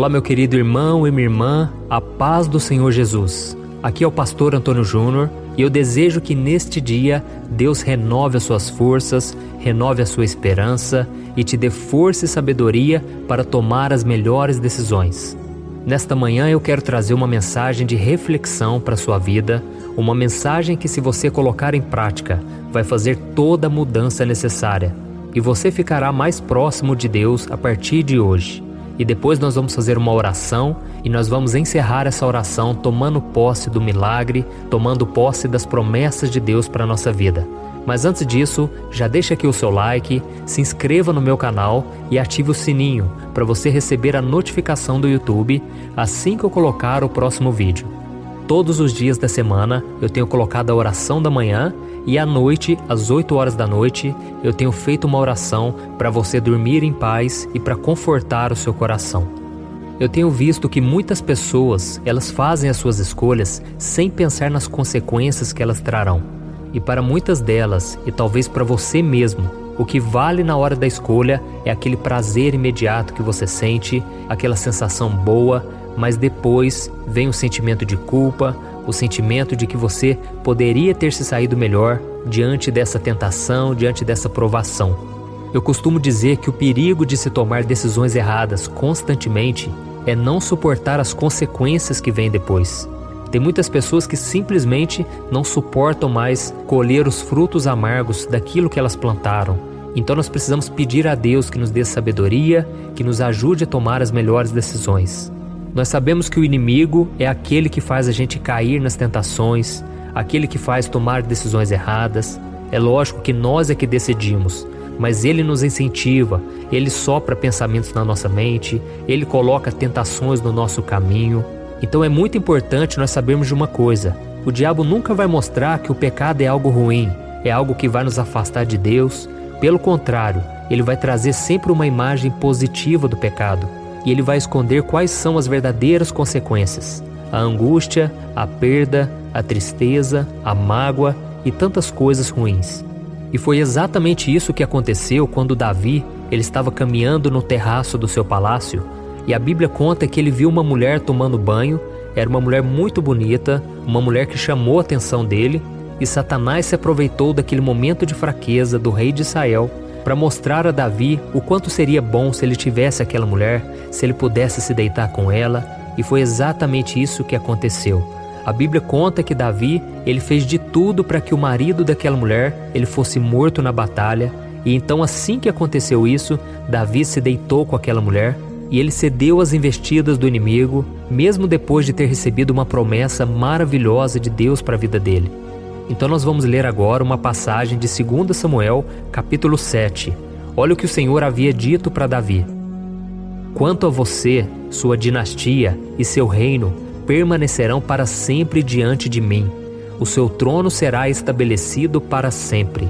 Olá, meu querido irmão e minha irmã, a paz do Senhor Jesus. Aqui é o pastor Antônio Júnior e eu desejo que neste dia Deus renove as suas forças, renove a sua esperança e te dê força e sabedoria para tomar as melhores decisões. Nesta manhã eu quero trazer uma mensagem de reflexão para a sua vida, uma mensagem que, se você colocar em prática, vai fazer toda a mudança necessária e você ficará mais próximo de Deus a partir de hoje. E depois nós vamos fazer uma oração e nós vamos encerrar essa oração tomando posse do milagre, tomando posse das promessas de Deus para a nossa vida. Mas antes disso, já deixa aqui o seu like, se inscreva no meu canal e ative o sininho para você receber a notificação do YouTube assim que eu colocar o próximo vídeo. Todos os dias da semana eu tenho colocado a oração da manhã e à noite, às 8 horas da noite, eu tenho feito uma oração para você dormir em paz e para confortar o seu coração. Eu tenho visto que muitas pessoas, elas fazem as suas escolhas sem pensar nas consequências que elas trarão. E para muitas delas, e talvez para você mesmo, o que vale na hora da escolha é aquele prazer imediato que você sente, aquela sensação boa, mas depois vem o sentimento de culpa, o sentimento de que você poderia ter se saído melhor diante dessa tentação, diante dessa provação. Eu costumo dizer que o perigo de se tomar decisões erradas constantemente é não suportar as consequências que vêm depois. Tem muitas pessoas que simplesmente não suportam mais colher os frutos amargos daquilo que elas plantaram. Então nós precisamos pedir a Deus que nos dê sabedoria, que nos ajude a tomar as melhores decisões. Nós sabemos que o inimigo é aquele que faz a gente cair nas tentações, aquele que faz tomar decisões erradas. É lógico que nós é que decidimos, mas ele nos incentiva, ele sopra pensamentos na nossa mente, ele coloca tentações no nosso caminho. Então é muito importante nós sabermos de uma coisa: o diabo nunca vai mostrar que o pecado é algo ruim, é algo que vai nos afastar de Deus. Pelo contrário, ele vai trazer sempre uma imagem positiva do pecado. E ele vai esconder quais são as verdadeiras consequências: a angústia, a perda, a tristeza, a mágoa e tantas coisas ruins. E foi exatamente isso que aconteceu quando Davi ele estava caminhando no terraço do seu palácio, e a Bíblia conta que ele viu uma mulher tomando banho. Era uma mulher muito bonita, uma mulher que chamou a atenção dele, e Satanás se aproveitou daquele momento de fraqueza do rei de Israel para mostrar a Davi o quanto seria bom se ele tivesse aquela mulher, se ele pudesse se deitar com ela, e foi exatamente isso que aconteceu. A Bíblia conta que Davi, ele fez de tudo para que o marido daquela mulher, ele fosse morto na batalha, e então assim que aconteceu isso, Davi se deitou com aquela mulher, e ele cedeu às investidas do inimigo, mesmo depois de ter recebido uma promessa maravilhosa de Deus para a vida dele. Então nós vamos ler agora uma passagem de 2 Samuel, capítulo 7. Olha o que o Senhor havia dito para Davi. Quanto a você, sua dinastia e seu reino permanecerão para sempre diante de mim. O seu trono será estabelecido para sempre.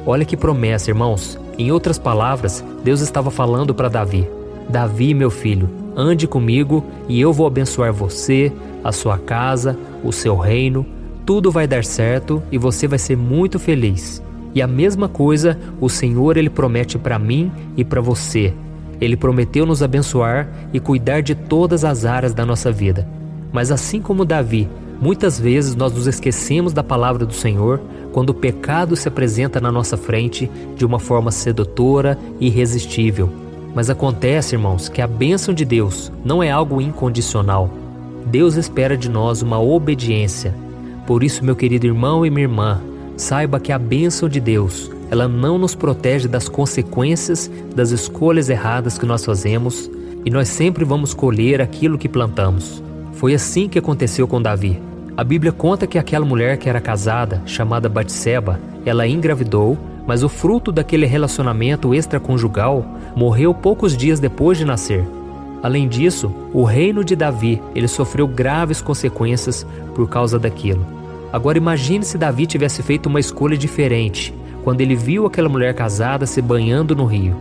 Olha que promessa, irmãos. Em outras palavras, Deus estava falando para Davi: Davi, meu filho, ande comigo e eu vou abençoar você, a sua casa, o seu reino. Tudo vai dar certo e você vai ser muito feliz. E a mesma coisa o Senhor ele promete para mim e para você. Ele prometeu nos abençoar e cuidar de todas as áreas da nossa vida. Mas assim como Davi, muitas vezes nós nos esquecemos da palavra do Senhor quando o pecado se apresenta na nossa frente de uma forma sedutora e irresistível. Mas acontece, irmãos, que a bênção de Deus não é algo incondicional. Deus espera de nós uma obediência. Por isso, meu querido irmão e minha irmã, saiba que a bênção de Deus, ela não nos protege das consequências das escolhas erradas que nós fazemos, e nós sempre vamos colher aquilo que plantamos. Foi assim que aconteceu com Davi. A Bíblia conta que aquela mulher que era casada, chamada Batseba, ela engravidou, mas o fruto daquele relacionamento extraconjugal morreu poucos dias depois de nascer. Além disso, o reino de Davi, ele sofreu graves consequências por causa daquilo. Agora imagine se Davi tivesse feito uma escolha diferente, quando ele viu aquela mulher casada se banhando no rio.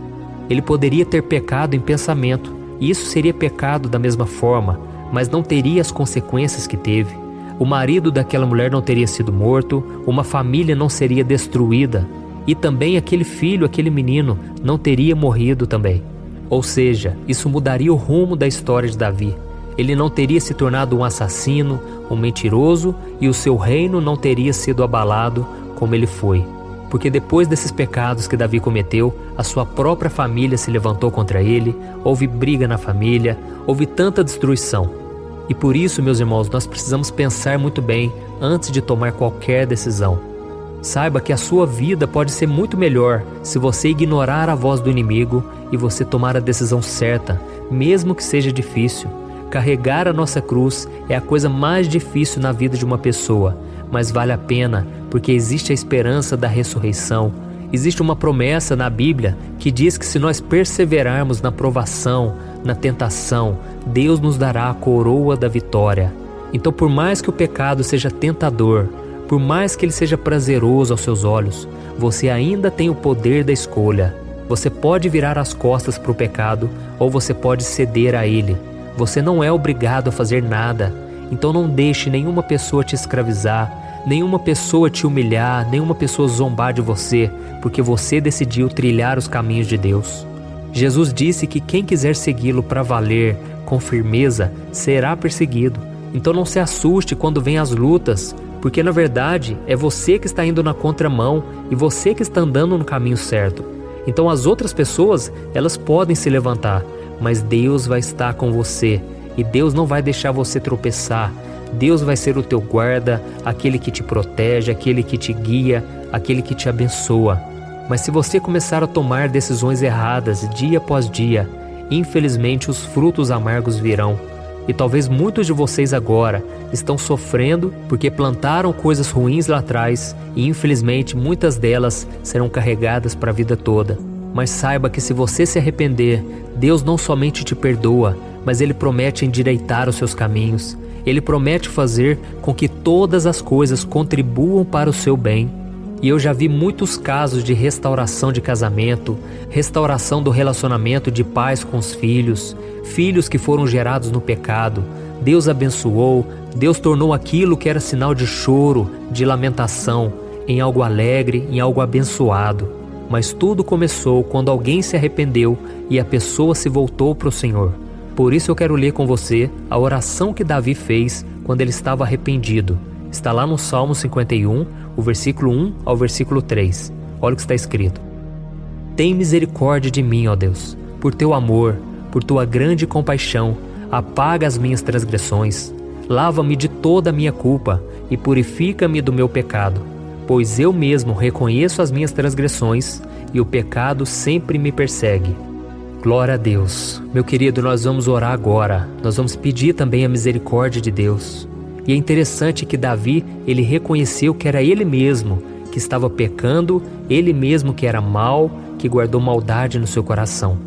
Ele poderia ter pecado em pensamento, e isso seria pecado da mesma forma, mas não teria as consequências que teve. O marido daquela mulher não teria sido morto, uma família não seria destruída, e também aquele filho, aquele menino, não teria morrido também. Ou seja, isso mudaria o rumo da história de Davi. Ele não teria se tornado um assassino, um mentiroso, e o seu reino não teria sido abalado como ele foi. Porque depois desses pecados que Davi cometeu, a sua própria família se levantou contra ele, houve briga na família, houve tanta destruição. E por isso, meus irmãos, nós precisamos pensar muito bem antes de tomar qualquer decisão. Saiba que a sua vida pode ser muito melhor se você ignorar a voz do inimigo e você tomar a decisão certa, mesmo que seja difícil. Carregar a nossa cruz é a coisa mais difícil na vida de uma pessoa, mas vale a pena porque existe a esperança da ressurreição. Existe uma promessa na Bíblia que diz que se nós perseverarmos na provação, na tentação, Deus nos dará a coroa da vitória. Então, por mais que o pecado seja tentador, por mais que ele seja prazeroso aos seus olhos, você ainda tem o poder da escolha. Você pode virar as costas para o pecado ou você pode ceder a ele. Você não é obrigado a fazer nada, então não deixe nenhuma pessoa te escravizar, nenhuma pessoa te humilhar, nenhuma pessoa zombar de você, porque você decidiu trilhar os caminhos de Deus. Jesus disse que quem quiser segui-lo para valer, com firmeza, será perseguido. Então não se assuste quando vêm as lutas, porque na verdade é você que está indo na contramão e você que está andando no caminho certo. Então as outras pessoas, elas podem se levantar, mas Deus vai estar com você e Deus não vai deixar você tropeçar. Deus vai ser o teu guarda, aquele que te protege, aquele que te guia, aquele que te abençoa. Mas se você começar a tomar decisões erradas dia após dia, infelizmente os frutos amargos virão. E talvez muitos de vocês agora estão sofrendo porque plantaram coisas ruins lá atrás e infelizmente muitas delas serão carregadas para a vida toda. Mas saiba que se você se arrepender, Deus não somente te perdoa, mas Ele promete endireitar os seus caminhos. Ele promete fazer com que todas as coisas contribuam para o seu bem. E eu já vi muitos casos de restauração de casamento, restauração do relacionamento de pais com os filhos, filhos que foram gerados no pecado. Deus abençoou, Deus tornou aquilo que era sinal de choro, de lamentação, em algo alegre, em algo abençoado. Mas tudo começou quando alguém se arrependeu e a pessoa se voltou para o Senhor. Por isso eu quero ler com você a oração que Davi fez quando ele estava arrependido. Está lá no Salmo 51, o versículo 1 ao versículo 3. Olha o que está escrito. Tem misericórdia de mim, ó Deus, por teu amor, por tua grande compaixão, apaga as minhas transgressões. Lava-me de toda a minha culpa e purifica-me do meu pecado, pois eu mesmo reconheço as minhas transgressões e o pecado sempre me persegue. Glória a Deus. Meu querido, nós vamos orar agora. Nós vamos pedir também a misericórdia de Deus. E é interessante que Davi, ele reconheceu que era ele mesmo que estava pecando, ele mesmo que era mau, que guardou maldade no seu coração.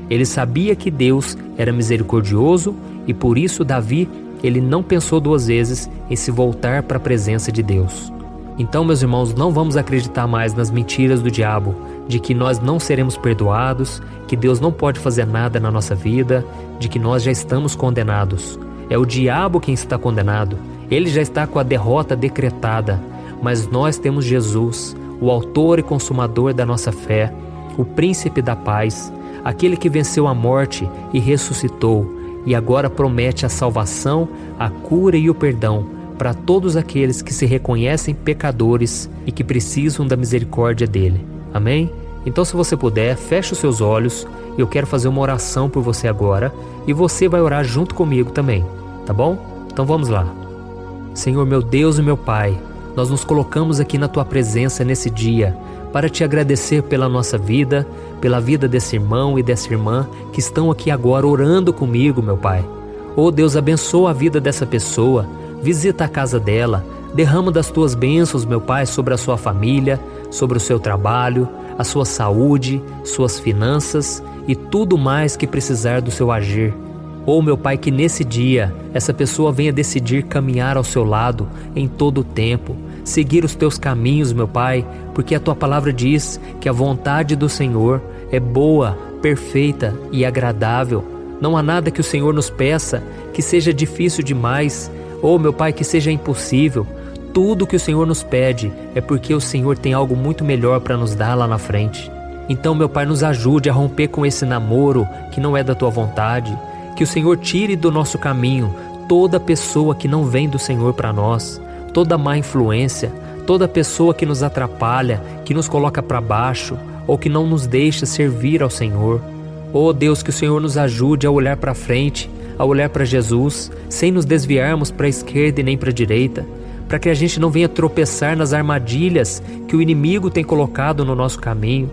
Ele sabia que Deus era misericordioso e por isso Davi, ele não pensou duas vezes em se voltar para a presença de Deus. Então, meus irmãos, não vamos acreditar mais nas mentiras do diabo, de que nós não seremos perdoados, que Deus não pode fazer nada na nossa vida, de que nós já estamos condenados. É o diabo quem está condenado. Ele já está com a derrota decretada, mas nós temos Jesus, o autor e consumador da nossa fé, o príncipe da paz, aquele que venceu a morte e ressuscitou, e agora promete a salvação, a cura e o perdão para todos aqueles que se reconhecem pecadores e que precisam da misericórdia dele. Amém? Então, se você puder, feche os seus olhos. Eu quero fazer uma oração por você agora e você vai orar junto comigo também, tá bom? Então vamos lá. Senhor, meu Deus e meu Pai, nós nos colocamos aqui na Tua presença nesse dia para Te agradecer pela nossa vida, pela vida desse irmão e dessa irmã que estão aqui agora orando comigo, meu Pai. Oh Deus, abençoa a vida dessa pessoa, visita a casa dela, derrama das Tuas bênçãos, meu Pai, sobre a sua família, sobre o seu trabalho, a sua saúde, suas finanças e tudo mais que precisar do seu agir. Oh, meu Pai, que nesse dia essa pessoa venha decidir caminhar ao seu lado em todo o tempo, seguir os Teus caminhos, meu Pai, porque a Tua palavra diz que a vontade do Senhor é boa, perfeita e agradável. Não há nada que o Senhor nos peça que seja difícil demais, ou, meu Pai, que seja impossível. Tudo que o Senhor nos pede é porque o Senhor tem algo muito melhor para nos dar lá na frente. Então, meu Pai, nos ajude a romper com esse namoro que não é da Tua vontade. Que o Senhor tire do nosso caminho toda pessoa que não vem do Senhor para nós, toda má influência, toda pessoa que nos atrapalha, que nos coloca para baixo ou que não nos deixa servir ao Senhor. Oh Deus, que o Senhor nos ajude a olhar para frente, a olhar para Jesus, sem nos desviarmos para a esquerda e nem para a direita, para que a gente não venha tropeçar nas armadilhas que o inimigo tem colocado no nosso caminho.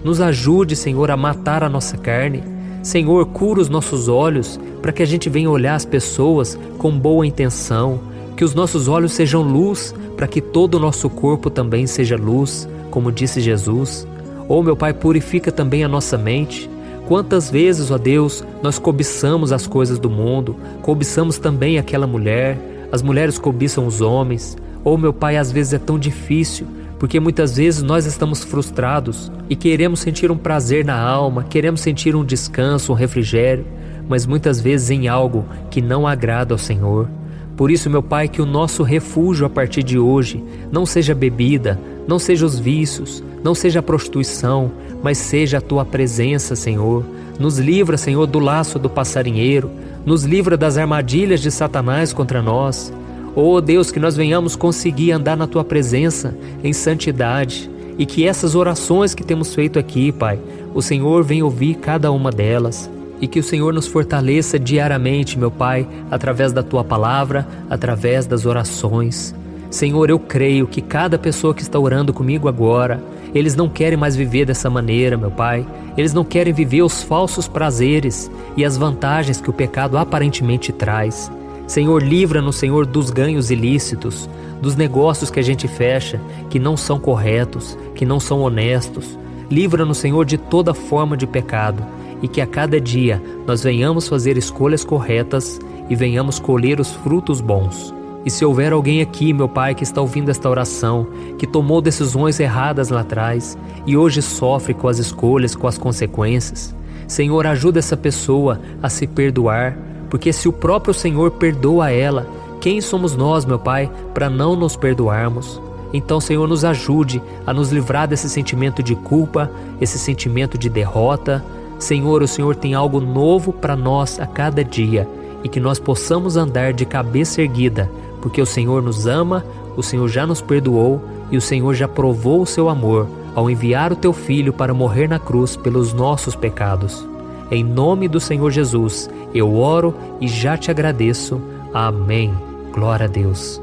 Nos ajude, Senhor, a matar a nossa carne. Senhor, cura os nossos olhos para que a gente venha olhar as pessoas com boa intenção, que os nossos olhos sejam luz para que todo o nosso corpo também seja luz, como disse Jesus. Oh, meu Pai, purifica também a nossa mente. Quantas vezes, ó Deus, nós cobiçamos as coisas do mundo, cobiçamos também aquela mulher, as mulheres cobiçam os homens. Oh, meu Pai, às vezes é tão difícil, porque muitas vezes nós estamos frustrados e queremos sentir um prazer na alma, queremos sentir um descanso, um refrigério, mas muitas vezes em algo que não agrada ao Senhor. Por isso, meu Pai, que o nosso refúgio a partir de hoje não seja a bebida, não seja os vícios, não seja a prostituição, mas seja a Tua presença, Senhor. Nos livra, Senhor, do laço do passarinheiro, nos livra das armadilhas de Satanás contra nós. Oh Deus, que nós venhamos conseguir andar na Tua presença em santidade e que essas orações que temos feito aqui, Pai, o Senhor venha ouvir cada uma delas. E que o Senhor nos fortaleça diariamente, meu Pai, através da Tua palavra, através das orações. Senhor, eu creio que cada pessoa que está orando comigo agora, eles não querem mais viver dessa maneira, meu Pai. Eles não querem viver os falsos prazeres e as vantagens que o pecado aparentemente traz. Senhor, livra-nos, Senhor, dos ganhos ilícitos, dos negócios que a gente fecha, que não são corretos, que não são honestos. Livra-nos, Senhor, de toda forma de pecado. E que a cada dia nós venhamos fazer escolhas corretas e venhamos colher os frutos bons. E se houver alguém aqui, meu Pai, que está ouvindo esta oração, que tomou decisões erradas lá atrás e hoje sofre com as escolhas, com as consequências, Senhor, ajuda essa pessoa a se perdoar, porque se o próprio Senhor perdoa ela, quem somos nós, meu Pai, para não nos perdoarmos? Então, Senhor, nos ajude a nos livrar desse sentimento de culpa, esse sentimento de derrota. Senhor, o Senhor tem algo novo para nós a cada dia e que nós possamos andar de cabeça erguida, porque o Senhor nos ama, o Senhor já nos perdoou e o Senhor já provou o seu amor ao enviar o Teu Filho para morrer na cruz pelos nossos pecados. Em nome do Senhor Jesus, eu oro e já te agradeço. Amém. Glória a Deus.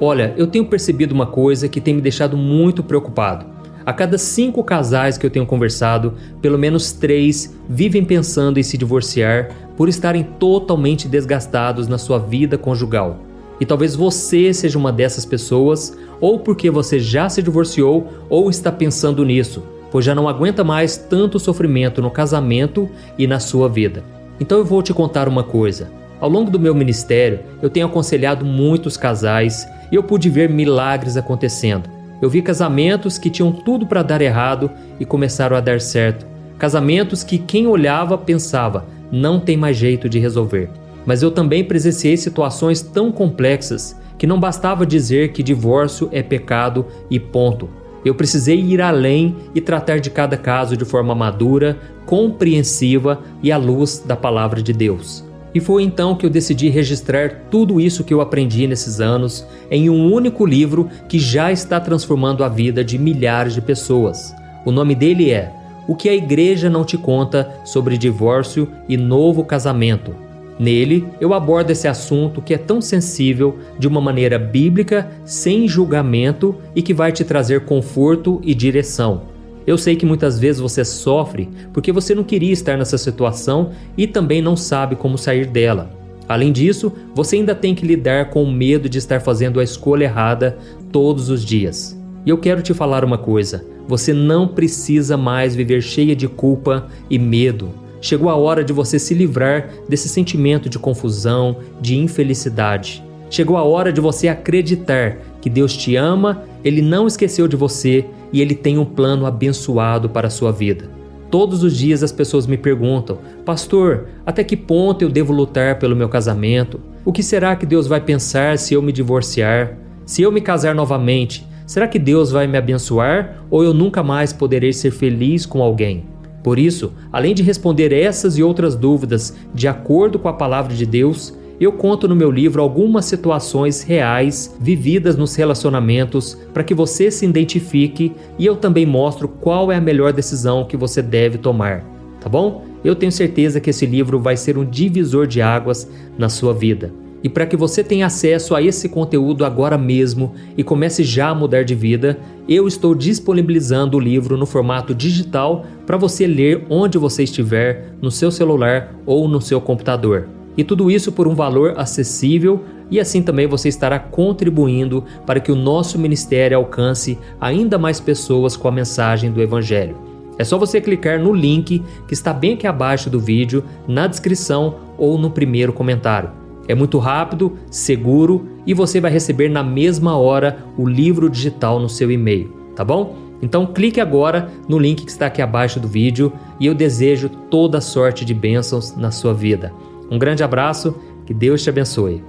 Olha, eu tenho percebido uma coisa que tem me deixado muito preocupado. A cada 5 casais que eu tenho conversado, pelo menos 3 vivem pensando em se divorciar por estarem totalmente desgastados na sua vida conjugal. E talvez você seja uma dessas pessoas, ou porque você já se divorciou ou está pensando nisso, pois já não aguenta mais tanto sofrimento no casamento e na sua vida. Então eu vou te contar uma coisa. Ao longo do meu ministério, eu tenho aconselhado muitos casais e eu pude ver milagres acontecendo. Eu vi casamentos que tinham tudo para dar errado e começaram a dar certo. Casamentos que quem olhava pensava, não tem mais jeito de resolver. Mas eu também presenciei situações tão complexas que não bastava dizer que divórcio é pecado e ponto. Eu precisei ir além e tratar de cada caso de forma madura, compreensiva e à luz da palavra de Deus. E foi então que eu decidi registrar tudo isso que eu aprendi nesses anos em um único livro que já está transformando a vida de milhares de pessoas. O nome dele é O que a Igreja Não Te Conta sobre Divórcio e Novo Casamento. Nele, eu abordo esse assunto que é tão sensível de uma maneira bíblica, sem julgamento e que vai te trazer conforto e direção. Eu sei que muitas vezes você sofre porque você não queria estar nessa situação e também não sabe como sair dela. Além disso, você ainda tem que lidar com o medo de estar fazendo a escolha errada todos os dias. E eu quero te falar uma coisa, você não precisa mais viver cheia de culpa e medo. Chegou a hora de você se livrar desse sentimento de confusão, de infelicidade. Chegou a hora de você acreditar que Deus te ama, Ele não esqueceu de você e Ele tem um plano abençoado para a sua vida. Todos os dias as pessoas me perguntam, pastor, até que ponto eu devo lutar pelo meu casamento? O que será que Deus vai pensar se eu me divorciar? Se eu me casar novamente, Será que Deus vai me abençoar ou eu nunca mais poderei ser feliz com alguém? Por isso, além de responder essas e outras dúvidas de acordo com a palavra de Deus, eu conto no meu livro algumas situações reais vividas nos relacionamentos para que você se identifique, e eu também mostro qual é a melhor decisão que você deve tomar, tá bom? Eu tenho certeza que esse livro vai ser um divisor de águas na sua vida. E para que você tenha acesso a esse conteúdo agora mesmo e comece já a mudar de vida, eu estou disponibilizando o livro no formato digital para você ler onde você estiver, no seu celular ou no seu computador. E tudo isso por um valor acessível, e assim também você estará contribuindo para que o nosso ministério alcance ainda mais pessoas com a mensagem do Evangelho. É só você clicar no link que está bem aqui abaixo do vídeo, na descrição ou no primeiro comentário. É muito rápido, seguro e você vai receber na mesma hora o livro digital no seu e-mail, tá bom? Então clique agora no link que está aqui abaixo do vídeo e eu desejo toda sorte de bênçãos na sua vida. Um grande abraço, que Deus te abençoe.